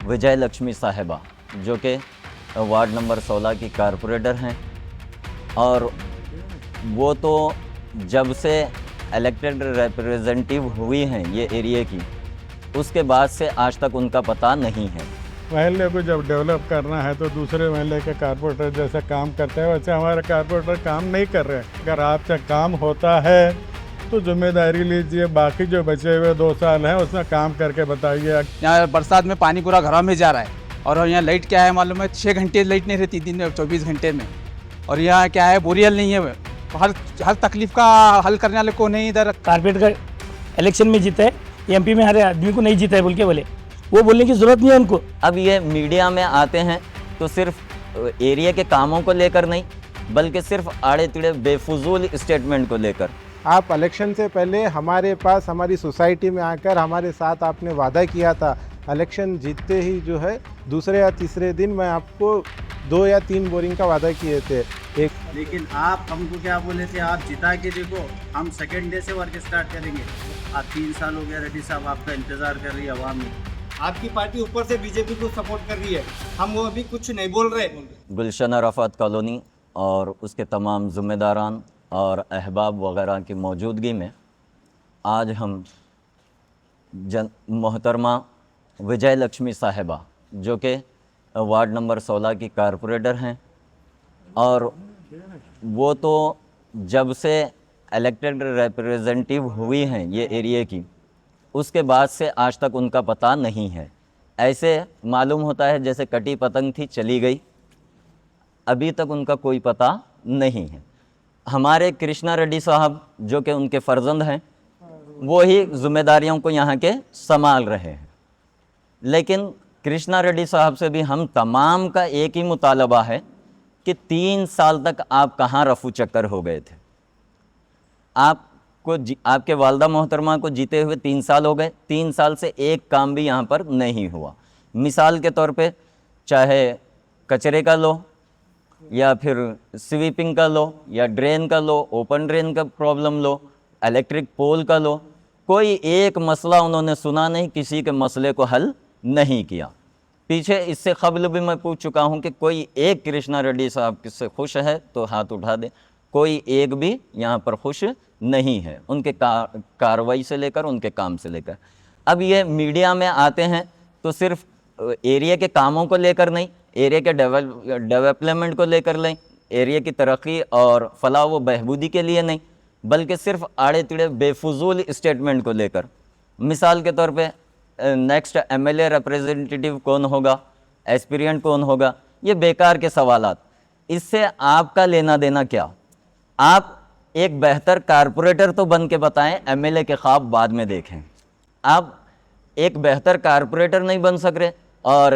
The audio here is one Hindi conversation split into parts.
विजय लक्ष्मी साहिबा, जो कि वार्ड नंबर 16 की कारपोरेटर हैं। और वो तो जब से इलेक्टेड रिप्रेजेंटेटिव हुई हैं ये एरिया की, उसके बाद से आज तक उनका पता नहीं है। महल्ले को जब डेवलप करना है तो दूसरे महल्ले के कारपोरेटर जैसा काम करते हैं वैसे हमारे कारपोरेटर काम नहीं कर रहे हैं। अगर आपसे काम होता है तो जिम्मेदारी लीजिए, बाकी जो बचे हुए 2 साल हैं उसमें काम करके बताइए। यहाँ बरसात में पानी पूरा घरों में जा रहा है और यहाँ लाइट क्या है मालूम है, 6 घंटे लाइट नहीं रहती दिन में 24 घंटे में। और यहाँ क्या है, बोरियल नहीं है, हर तकलीफ का हल करने वाले को नहीं इधर। कारपोरेट का इलेक्शन में जीता है, एमपी में हर आदमी को नहीं जीता है बोल के बोले, वो बोलने की ज़रूरत नहीं है उनको। अब ये मीडिया में आते हैं तो सिर्फ एरिया के कामों को लेकर नहीं, बल्कि सिर्फ आड़े तिड़े बेफजूल स्टेटमेंट को लेकर। आप इलेक्शन से पहले हमारे पास हमारी सोसाइटी में आकर हमारे साथ आपने वादा किया था। इलेक्शन जीतते ही जो है दूसरे या तीसरे दिन मैं आपको 2 या 3 बोरिंग का वादा किए थे। लेकिन आप हमको क्या बोले थे, आप जिता के देखो, हम सेकेंड डे से वर्क स्टार्ट करेंगे। आप 3 साल हो गया रेड्डी साहब, आपका इंतजार कर रही है अवाम। आपकी पार्टी ऊपर से बीजेपी को सपोर्ट कर रही है, हम वो अभी कुछ नहीं बोल रहे। गुलशन रफ़ात कॉलोनी और उसके तमाम ज़िम्मेदारान और अहबाब वगैरह की मौजूदगी में आज हम मोहतरमा विजय लक्ष्मी साहिबा, जो कि वार्ड नंबर 16 की कारपोरेटर हैं, और वो तो जब से इलेक्टेड रिप्रेजेंटेटिव हुई हैं ये एरिया की, उसके बाद से आज तक उनका पता नहीं है। ऐसे मालूम होता है जैसे कटी पतंग थी चली गई, अभी तक उनका कोई पता नहीं है। हमारे कृष्णा रेड्डी साहब, जो कि उनके फ़र्जंद हैं, वो ही जिम्मेदारियों को यहाँ के संभाल रहे हैं। लेकिन कृष्णा रेड्डी साहब से भी हम तमाम का एक ही मुतालबा है कि 3 साल तक आप कहाँ रफू चक्कर हो गए थे। आपके वालदा मोहतरमा को जीते हुए 3 साल हो गए, 3 साल से एक काम भी यहाँ पर नहीं हुआ। मिसाल के तौर पे चाहे कचरे का लो, या फिर स्वीपिंग का लो, या ड्रेन का लो, ओपन ड्रेन का प्रॉब्लम लो, इलेक्ट्रिक पोल का लो, कोई एक मसला उन्होंने सुना नहीं, किसी के मसले को हल नहीं किया। पीछे इससे कबल भी मैं पूछ चुका हूँ कि कोई एक कृष्णा रेड्डी साहब किससे खुश है तो हाथ उठा दे। कोई एक भी यहाँ पर खुश नहीं है, उनके कार्रवाई से लेकर उनके काम से लेकर। अब ये मीडिया में आते हैं तो सिर्फ एरिया के कामों को लेकर नहीं, एरिया के डेवलपमेंट को लेकर नहीं, एरिया की तरक्की और फलाह व बहबूदी के लिए नहीं, बल्कि सिर्फ आड़े तिड़े बेफजूल स्टेटमेंट को लेकर। मिसाल के तौर पे नेक्स्ट एमएलए रिप्रेजेंटेटिव कौन होगा, एस्पिरेंट कौन होगा, ये बेकार के सवालात। इससे आपका लेना देना क्या? आप एक बेहतर कारपोरेटर तो बन के बताएं, एमएलए के ख्वाब बाद में देखें। आप एक बेहतर कारपोरेटर नहीं बन सक रहे और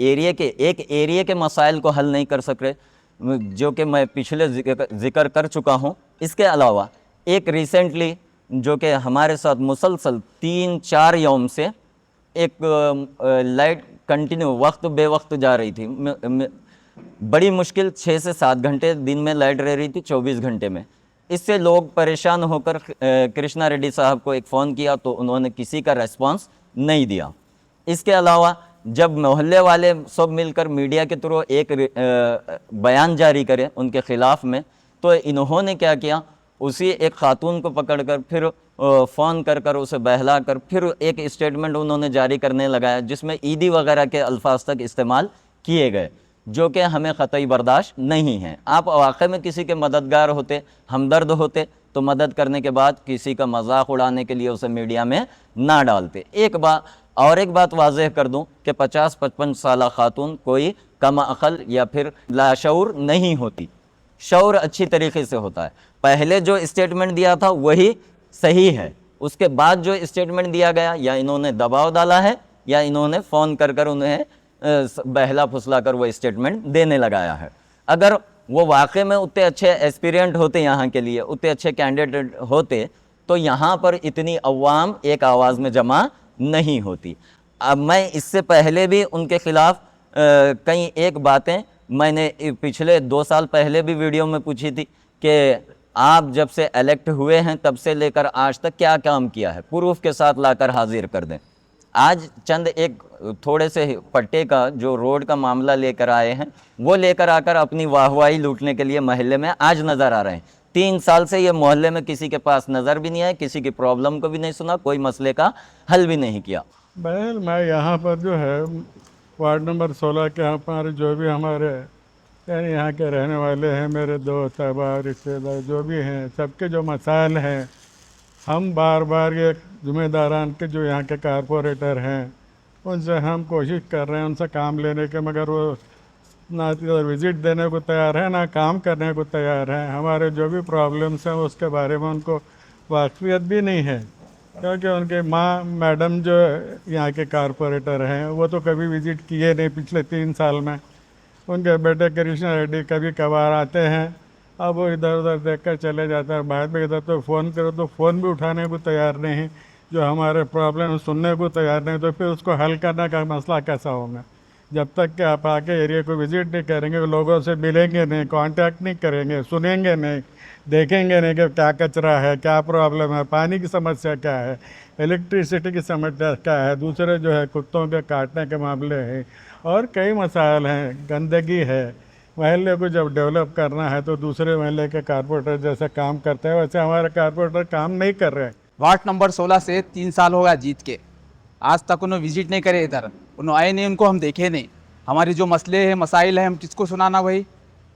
एरिया के मसाइल को हल नहीं कर सक रहे, जो कि मैं पिछले जिक्र कर चुका हूँ। इसके अलावा एक रिसेंटली जो कि हमारे साथ मुसलसल 3-4 यौम से एक लाइट कंटिन्यू वक्त बेवक्त जा रही थी, बड़ी मुश्किल 6 से 7 घंटे दिन में लाइट रह रही थी 24 घंटे में। इससे लोग परेशान होकर कृष्णा रेड्डी साहब को एक फ़ोन किया तो उन्होंने किसी का रेस्पॉन्स नहीं दिया। इसके अलावा जब मोहल्ले वाले सब मिलकर मीडिया के थ्रू एक बयान जारी करें उनके ख़िलाफ़ में, तो इन्होंने क्या किया, उसी एक खातून को पकड़कर फिर फ़ोन कर उसे बहला कर फिर एक स्टेटमेंट उन्होंने जारी करने लगाया, जिसमें ईदी वगैरह के अल्फाज तक इस्तेमाल किए गए, जो कि हमें क़तई बर्दाश्त नहीं है। आप वाक़ई में किसी के मददगार होते, हमदर्द होते, तो मदद करने के बाद किसी का मजाक उड़ाने के लिए उसे मीडिया में ना डालते। एक बात वाज़ेह कर दूं कि 50-55 साल खातून कोई कम अक़ल या फिर लाशऊर नहीं होती, शऊर अच्छी तरीके से होता है। पहले जो स्टेटमेंट दिया था वही सही है, उसके बाद जो स्टेटमेंट दिया गया या इन्होंने दबाव डाला है या इन्होंने फ़ोन कर उन्हें बहला फुसला कर वो स्टेटमेंट देने लगाया है। अगर वो वाकई में उतने अच्छे एस्पिरेंट होते, यहाँ के लिए उतने अच्छे कैंडिडेट होते, तो यहाँ पर इतनी अवाम एक आवाज़ में जमा नहीं होती। अब मैं इससे पहले भी उनके ख़िलाफ़ कई एक बातें मैंने पिछले 2 साल पहले भी वीडियो में पूछी थी कि आप जब से इलेक्ट हुए हैं तब से लेकर आज तक क्या काम किया है, प्रूफ के साथ लाकर हाजिर कर दें। आज चंद एक थोड़े से पट्टे का जो रोड का मामला लेकर आए हैं, वो लेकर आकर अपनी वाहवाही लूटने के लिए मोहल्ले में आज नज़र आ रहे हैं। 3 साल से ये मोहल्ले में किसी के पास नज़र भी नहीं आए, किसी की प्रॉब्लम को भी नहीं सुना, कोई मसले का हल भी नहीं किया। बहल मैं यहाँ पर जो है वार्ड नंबर 16 के हमारे जो भी हमारे यानी यहाँ के रहने वाले हैं, मेरे दोस्त अहबाब रिश्तेदार जो भी हैं, सबके जो मसाइल हैं, हम बार बार ये ज़िम्मेदारान के जो यहाँ के कारपोरेटर हैं उनसे हम कोशिश कर रहे हैं उनसे काम लेने के, मगर वो ना विज़िट देने को तैयार है ना काम करने को तैयार है। हमारे जो भी प्रॉब्लम्स हैं उसके बारे में उनको वाकफियत भी नहीं है, क्योंकि उनके माँ मैडम जो यहाँ के कारपोरेटर हैं वो तो कभी विज़िट किए नहीं पिछले 3 साल में। उनके बेटे कृष्णा रेड्डी कभी कभार आते हैं, अब वो इधर उधर देख कर चले जाते हैं। बाद में इधर तो फ़ोन करो तो फ़ोन भी उठाने को तैयार नहीं, जो हमारे प्रॉब्लम सुनने को तैयार नहीं, तो फिर उसको हल करने का मसला कैसा होगा? जब तक कि आप आके एरिया को विज़िट नहीं करेंगे, लोगों से मिलेंगे नहीं, कांटेक्ट नहीं करेंगे, सुनेंगे नहीं, देखेंगे नहीं कि क्या कचरा है, क्या प्रॉब्लम है, पानी की समस्या क्या है, इलेक्ट्रिसिटी की समस्या क्या है, दूसरे जो है कुत्तों के काटने के मामले हैं और कई मसाइल हैं, गंदगी है। महल्ले को जब डेवलप करना है तो दूसरे महल्ले के कारपोरेटर जैसे काम करते हैं वैसे हमारे कारपोरेटर काम नहीं कर रहे हैं। वार्ड नंबर 16 से 3 साल हो गया जीत के, आज तक उन्होंने विजिट नहीं करे, इधर उन्होंने आए नहीं, उनको हम देखे नहीं। हमारी जो मसले हैं मसाइल हैं हम किसको सुनाना भाई?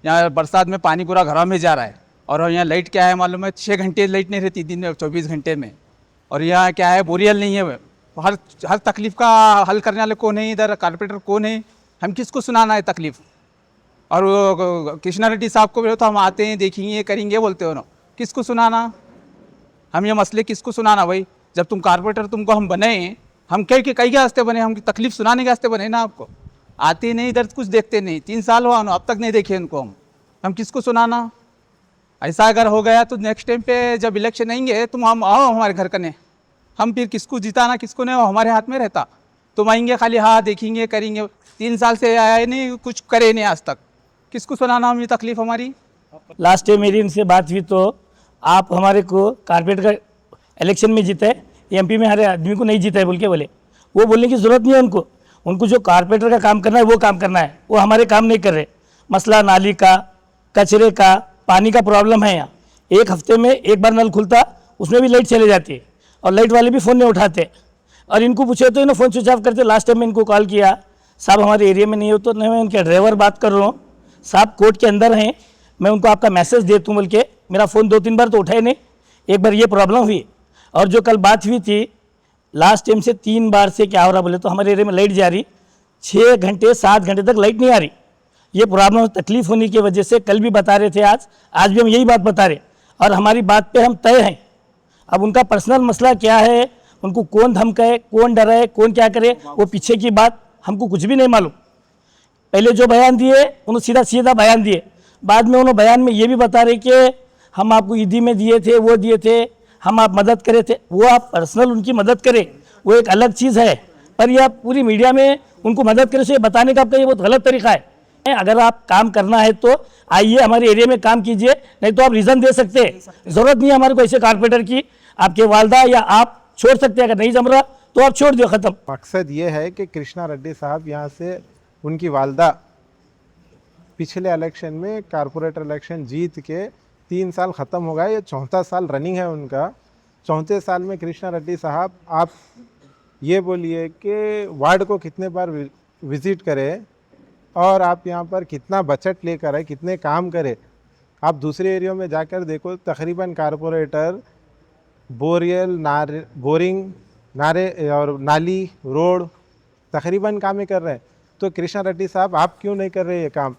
यहाँ बरसात में पानी पूरा घरों में जा रहा है और यहाँ लाइट क्या है मालूम है, 6 घंटे लाइट नहीं रहती दिन में 24 घंटे में। और यहाँ क्या है, बोरियल नहीं है, हर तकलीफ़ का हल करने वाले कौन है, इधर कारपोरेटर कौन है, हम किसको सुनाना है तकलीफ़? और वो कृष्णा रेड्डी साहब को बोले तो हम आते हैं देखेंगे करेंगे बोलते हो ना, किसको सुनाना? हम ये मसले किसको सुनाना भाई? जब तुम कारपोरेटर तुमको हम बने, हम कई के वास्ते बने, हम तकलीफ़ सुनाने के वास्ते बने ना आपको। आते नहीं इधर, कुछ देखते नहीं, 3 साल हुआ ना अब तक नहीं देखे उनको हम किसको सुनाना? ऐसा अगर हो गया तो नेक्स्ट टाइम पे जब इलेक्शन आएंगे तुम हम आओ हमारे घर कने, हम फिर किसको जिताना किसको नहीं वो हमारे हाथ में रहता। तुम आएंगे खाली हाँ देखेंगे करेंगे, 3 साल से आया नहीं, कुछ करे नहीं आज तक, किसको सुनाना हम ये तकलीफ़ हमारी? लास्ट टाइम मेरी इनसे बात हुई तो आप हमारे को कारपोरेट का इलेक्शन में जीते, एमपी में हर आदमी को नहीं जीता है बोल के बोले। वो बोलने की ज़रूरत नहीं है उनको, उनको जो कारपोरेटर का काम करना है वो काम करना है, वो हमारे काम नहीं कर रहे। मसला नाली का, कचरे का, पानी का प्रॉब्लम है यहाँ। 1 हफ्ते में 1 बार नल खुलता, उसमें भी लाइट चले जाती है और लाइट वाले भी फ़ोन नहीं उठाते, और इनको पूछे तो इन्हें फ़ोन स्विच ऑफ करते। लास्ट टाइम मैं इनको कॉल किया, साहब हमारे एरिया में नहीं हो, तो नहीं मैं उनके ड्राइवर बात कर रहा हूँ, साहब कोर्ट के अंदर हैं, मैं उनको आपका मैसेज देता हूँ बोल के मेरा फ़ोन 2-3 बार तो उठाए नहीं। एक बार ये प्रॉब्लम हुई, और जो कल बात हुई थी लास्ट टाइम से 3 बार से क्या हो रहा बोले तो हमारे एरिया में लाइट जा रही 6 घंटे 7 घंटे तक लाइट नहीं आ रही। ये प्रॉब्लम तकलीफ होने की वजह से कल भी बता रहे थे, आज भी हम यही बात बता रहे, और हमारी बात पे हम तय हैं। अब उनका पर्सनल मसला क्या है, उनको कौन धमकाए, कौन डराए, कौन क्या करे, वो पीछे की बात हमको कुछ भी नहीं मालूम। पहले जो बयान दिए उन्होंने सीधा बयान दिए, बाद में उन्होंने बयान में ये भी बता रहे कि हम आपको ईदी में दिए थे, वो दिए थे, हम आप मदद करे थे। वो आप पर्सनल उनकी मदद करें वो एक अलग चीज़ है, पर यह आप पूरी मीडिया में उनको मदद करें से बताने का आपका ये बहुत गलत तरीका है। अगर आप काम करना है तो आइए हमारे एरिया में काम कीजिए, नहीं तो आप रीज़न दे सकते हैं, ज़रूरत नहीं है हमारे को ऐसे कारपोरेटर की। आपके वालदा या आप छोड़ सकते हैं, अगर नहीं जम रहा तो आप छोड़ दो, ख़त्म। मकसद ये है कि कृष्णा रेड्डी साहब यहाँ से उनकी वालदा पिछले इलेक्शन में कारपोरेटर इलेक्शन जीत के 3 साल ख़त्म हो गया, ये 4था साल रनिंग है उनका। 4थे साल में कृष्णा रेड्डी साहब आप ये बोलिए कि वार्ड को कितने बार विज़िट करें और आप यहाँ पर कितना बजट लेकर आए, कितने काम करे। आप दूसरे एरिया में जाकर देखो, तकरीबन कारपोरेटर बोरियल बोरिंग नारे और नाली रोड तकरीबन काम ही कर रहे हैं। तो कृष्णा रेड्डी साहब आप क्यों नहीं कर रहे ये काम?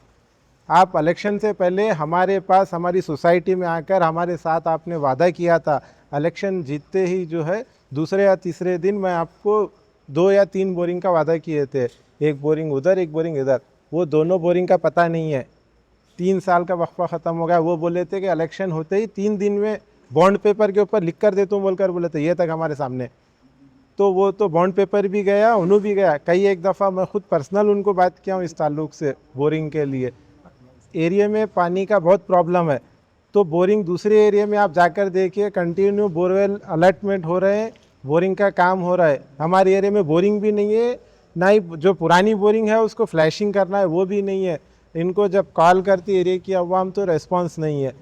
आप इलेक्शन से पहले हमारे पास हमारी सोसाइटी में आकर हमारे साथ आपने वादा किया था, इलेक्शन जीतते ही जो है दूसरे या तीसरे दिन मैं आपको 2 या 3 बोरिंग का वादा किए थे, 1 बोरिंग उधर 1 बोरिंग इधर। वो दोनों बोरिंग का पता नहीं है, 3 साल का वक्फा ख़त्म हो गया। वो बोले थे कि इलेक्शन होते ही 3 दिन में बॉन्ड पेपर के ऊपर लिख कर देता हूँ बोलकर बोले थे, ये तक हमारे सामने। तो वो तो बॉन्ड पेपर भी गया, उन्हों भी गया। कई एक दफ़ा मैं खुद पर्सनल उनको बात किया हूँ इस ताल्लुक़ से बोरिंग के लिए। एरिया में पानी का बहुत प्रॉब्लम है, तो बोरिंग दूसरे एरिया में आप जाकर देखिए, कंटिन्यू बोरवेल अलॉटमेंट हो रहे हैं, बोरिंग का काम हो रहा है। हमारे एरिया में बोरिंग भी नहीं है, ना ही जो पुरानी बोरिंग है उसको फ्लैशिंग करना है वो भी नहीं है। इनको जब कॉल करती एरिया की अवाम तो रेस्पॉन्स नहीं है।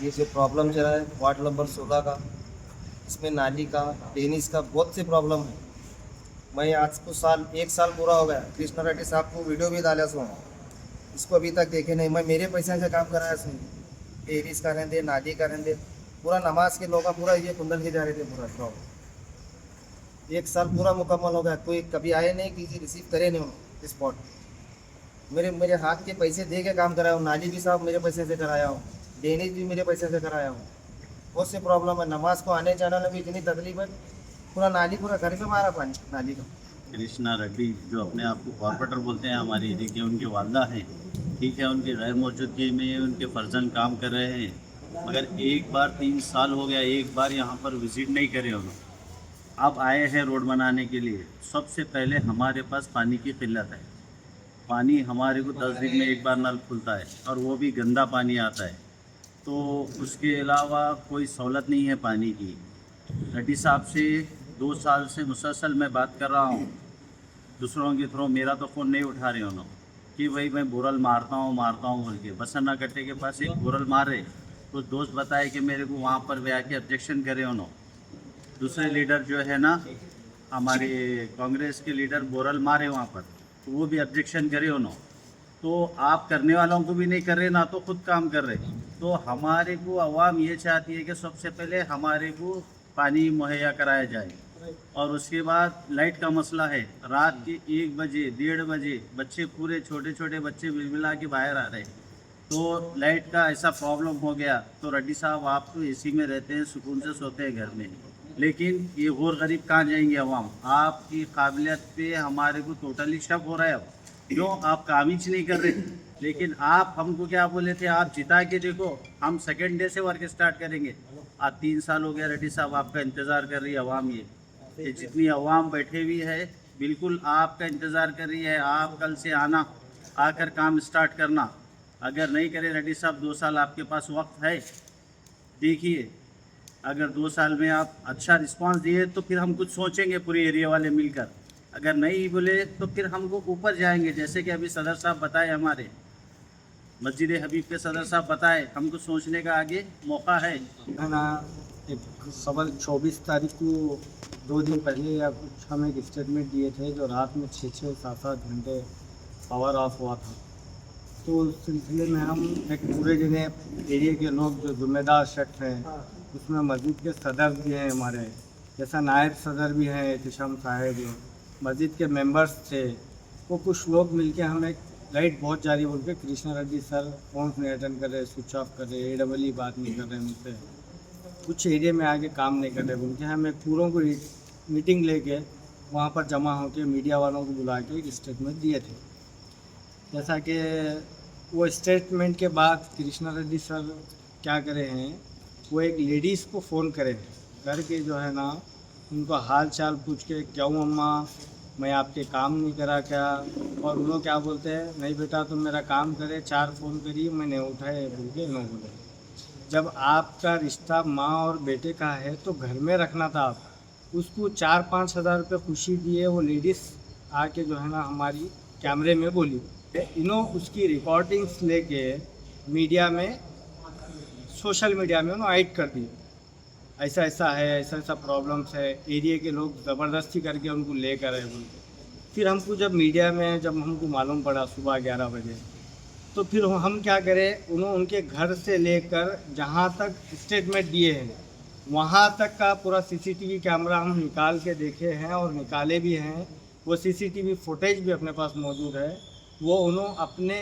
ये जो प्रॉब्लम चल रहा है वार्ड नंबर 16 का, इसमें नाली का, ड्रेनेज का बहुत से प्रॉब्लम है। मैं आज को एक साल पूरा हो गया, कृष्णा रेड्डी साहब को वीडियो भी डाला सो, इसको अभी तक देखे नहीं। मैं मेरे पैसे से काम कराया सुन, ड्रेनेज का रहने दे, नाली का रहने दे, पूरा नमाज के लोग पूरा ये कुंडल के जा रहे थे पूरा प्रॉब्लम। एक साल पूरा मुकम्मल हो गया, कोई कभी आए नहीं, किसी रिसीव करे नहीं स्पॉट। मेरे हाथ के पैसे दे के काम कराया हूँ, नाली भी साहब मेरे पैसे से कराया हूँ, ड्रेनेज भी मेरे पैसे से कराया हूँ। बहुत से प्रॉब्लम है, नमाज को आने जाने में भी इतनी तकलीफ है, पूरा नाली पूरा घर पे मारा पानी नाली का। कृष्णा रेड्डी जो अपने आप को कॉर्पोरेटर बोलते हैं हमारे एरिया के, उनके वालदा हैं, ठीक है, उनकी गैर मौजूदगी में उनके फर्जन काम कर रहे हैं, मगर एक बार 3 साल हो गया एक बार यहाँ पर विजिट नहीं करे उन्होंने। अब आए हैं रोड बनाने के लिए। सबसे पहले हमारे पास पानी की किल्लत है, पानी हमारे को 10 दिन में एक बार नल खुलता है और वो भी गंदा पानी आता है, तो उसके अलावा कोई सहूलत नहीं है पानी की। रेड्डी साहब से 2 साल से मुसलसल मैं बात कर रहा हूँ, दूसरों के थ्रू, मेरा तो फ़ोन नहीं उठा रहे उन्होंने कि भाई मैं बोरल मारता हूँ बोल के। बसन्ना कट्टे के पास एक बोरल मारे, कुछ दोस्त बताए कि मेरे को वहाँ पर वे आके ऑब्जेक्शन करे उन्होंने। दूसरे लीडर जो है ना हमारे कांग्रेस के लीडर बोरल मारे वहाँ पर, तो वो भी ऑब्जेक्शन करे उन्होंने। तो आप करने वालों को भी नहीं कर रहे ना तो खुद काम कर रहे। तो हमारे को आवाम ये चाहती है कि सबसे पहले हमारे को पानी मुहैया कराया जाए, और उसके बाद लाइट का मसला है। रात के 1 बजे 1:30 बजे बच्चे, पूरे छोटे छोटे बच्चे बिलबिला के बाहर आ रहे, तो लाइट का ऐसा प्रॉब्लम हो गया। तो रेड्डी साहब आप तो एसी में रहते हैं, सुकून से सोते हैं घर में, लेकिन ये गौर गरीब कहाँ जाएंगे अवाम? आपकी काबिलियत पे हमारे को टोटली शक हो रहा है क्यों आप काम ही नहीं कर रहे। लेकिन आप हमको क्या बोले थे, आप जिता के देखो, हम सेकेंड डे से वर्क स्टार्ट करेंगे। आज 3 साल हो गया रेड्डी साहब, आपका इंतज़ार कर रही है अवाम। ये जितनी अवाम बैठे हुई है बिल्कुल आपका इंतज़ार कर रही है। आप कल से आना, आकर काम स्टार्ट करना। अगर नहीं करें रेड्डी साहब, 2 साल आपके पास वक्त है, देखिए अगर 2 साल में आप अच्छा रिस्पांस दिए तो फिर हम कुछ सोचेंगे पूरे एरिया वाले मिलकर। अगर नहीं बोले तो फिर हमको ऊपर जाएंगे, जैसे कि अभी सदर साहब बताए, हमारे मस्जिद हबीब के सदर साहब बताए, हमको सोचने का आगे मौका है ना। एक सवाल 24 तारीख को 2 दिन पहले या कुछ हम एक स्टेटमेंट दिए थे, जो रात में 6-6, 7-7 घंटे पावर ऑफ हुआ था। तो उस सिलसिले में हम एक पूरे दिन एरिया के लोग जो जिम्मेदार शख्स हैं, उसमें मस्जिद के सदर भी हैं हमारे, जैसा नायब सदर भी हैं एहतिशाम साहब, मस्जिद के मेंबर्स थे, वो कुछ लोग मिलके हम एक लाइट बहुत जारी बोल के कृष्णा रेड्डी सर फ़ोन नहीं अटेंड कर रहे, स्विच ऑफ कर रहे, AWE बात नहीं कर रहे उनसे, कुछ एरिया में आके काम नहीं कर रहे बोल के हम एक पूरों को मीटिंग लेके वहाँ पर जमा होकर मीडिया वालों को बुला के एक स्टेटमेंट दिए थे। जैसा कि वो स्टेटमेंट के बाद कृष्णा रेड्डी सर क्या करे हैं, वो एक लेडीज़ को फ़ोन करे करके जो है ना उनको हाल चाल पूछ के, क्यों अम्मा मैं आपके काम नहीं करा क्या? और वो क्या बोलते हैं, नहीं बेटा तुम मेरा काम करे, 4 फ़ोन करिए मैंने उठाए बोल के नो बोले। जब आपका रिश्ता माँ और बेटे का है तो घर में रखना था आप। उसको 4-5 हज़ार रुपये खुशी दिए, वो लेडीज़ आके जो है ना हमारी कैमरे में बोली, उसकी रिकॉर्डिंग्स लेके मीडिया में, सोशल मीडिया में उन्होंने ऐड कर दी, ऐसा ऐसा है, ऐसा ऐसा प्रॉब्लम्स है, एरिया के लोग ज़बरदस्ती करके उनको लेकर आए बोल के। फिर हमको जब मीडिया में जब हमको मालूम पड़ा सुबह 11 बजे, तो फिर हम क्या करें, उन्होंने उनके घर से लेकर जहाँ तक स्टेटमेंट दिए हैं वहाँ तक का पूरा CCTV कैमरा हम निकाल के देखे हैं और निकाले भी हैं। वो CCTV फुटेज भी अपने पास मौजूद है। वो उन्होंने अपने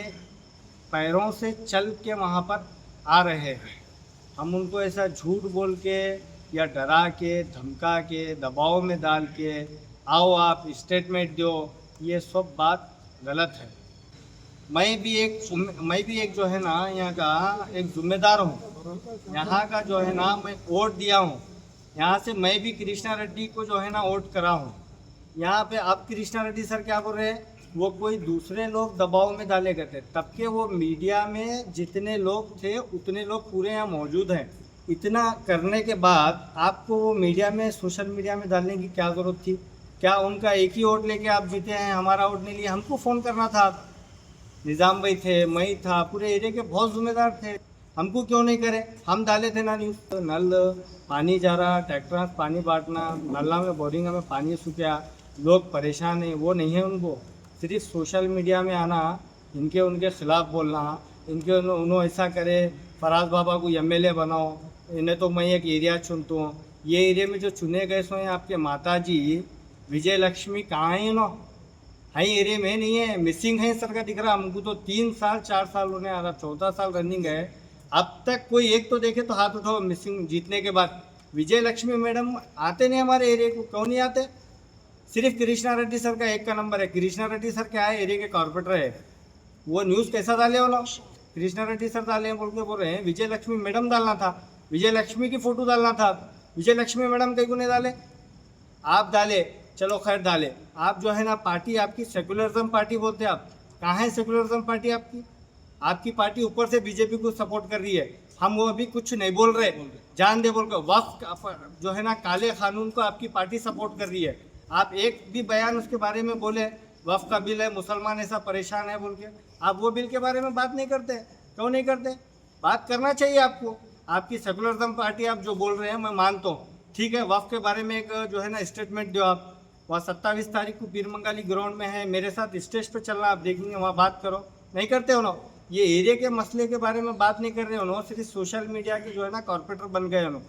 पैरों से चल के वहाँ पर आ रहे हैं। हम उनको ऐसा झूठ बोल के या डरा के, धमका के, दबाव में डाल के आओ आप स्टेटमेंट दो, ये सब बात गलत है। मैं भी एक जो है ना यहाँ का एक जिम्मेदार हूँ, यहाँ का जो है ना मैं वोट दिया हूँ, यहाँ से मैं भी कृष्णा रेड्डी को जो है ना वोट करा हूँ। यहाँ पे अब कृष्णा रेड्डी सर क्या बोल रहे हैं, वो कोई दूसरे लोग दबाव में डाले गए थे, तब के वो मीडिया में जितने लोग थे उतने लोग पूरे यहाँ मौजूद हैं। इतना करने के बाद आपको वो मीडिया में, सोशल मीडिया में डालने की क्या ज़रूरत थी? क्या उनका एक ही वोट लेके आप जीते हैं, हमारा वोट नहीं लिया? हमको फ़ोन करना था। आप निज़ाम भाई थे, मैं था, पूरे एरिया के बहुत जिम्मेदार थे, हमको क्यों नहीं करे? हम डाले थे ना न्यूज़। तो नल पानी जा रहा, ट्रैक्टर पानी बांटना, नल्ला में बोरिंग में पानी सूख गया, लोग परेशान हैं, वो नहीं है उनको। सिर्फ सोशल मीडिया में आना, इनके उनके खिलाफ बोलना, इनके उन्होंने ऐसा करे, फराज बाबा को एमएलए बनाओ, इन्हें तो मैं एक एरिया चुनता हूँ। ये एरिया में जो चुने गए सो हैं आपके माता जी विजय लक्ष्मी, कहाँ है इन्हों? हाई एरिया में नहीं है, मिसिंग है सर का दिख रहा हमको तो। 3 साल 4 साल होने आ रहा, 14 साल रनिंग है, अब तक कोई एक तो देखे तो हाथ उठाओ। मिसिंग जीतने के बाद विजय लक्ष्मी मैडम आते नहीं हमारे एरिया को, क्यों नहीं आते? सिर्फ कृष्णा रेड्डी सर का एक का नंबर है। कृष्णा रेड्डी सर क्या है, एरिया के कॉर्पोरेटर है, वो न्यूज़ कैसा डाले वो लोग? कृष्णा रेड्डी सर डाले हैं बोल के बोल रहे हैं। विजय लक्ष्मी मैडम डालना था, विजय लक्ष्मी की फ़ोटो डालना था, विजय लक्ष्मी मैडम कहीं को नहीं डाले? आप डाले, चलो खैर डाले। आप जो है ना पार्टी आपकी सेकुलरिज्म पार्टी बोलते हैं आप, कहाँ है सेकुलरिज्म पार्टी आपकी? आपकी पार्टी ऊपर से बीजेपी को सपोर्ट कर रही है, हम वो अभी कुछ नहीं बोल रहे, जान दे बोल कर। वक्फ जो है ना काले कानून को आपकी पार्टी सपोर्ट कर रही है। आप एक भी बयान उसके बारे में बोले, वक्फ का बिल है, मुसलमान ऐसा परेशान है बोल के, आप वो बिल के बारे में बात नहीं करते? क्यों नहीं करते? बात करना चाहिए आपको। आपकी सेकुलरिज्म पार्टी आप जो बोल रहे हैं मैं मानता हूँ, ठीक है। वक्फ के बारे में एक जो है ना स्टेटमेंट दो आप। वहाँ 27 तारीख को पीरमंगाली ग्राउंड में है, मेरे साथ स्टेज पे चलना, आप देखेंगे वहाँ बात करो। नहीं करते हो ना, ये एरिया के मसले के बारे में बात नहीं कर रहे हो ना, सिर्फ सोशल मीडिया के जो है ना कॉर्पोरेटर बन गए हो।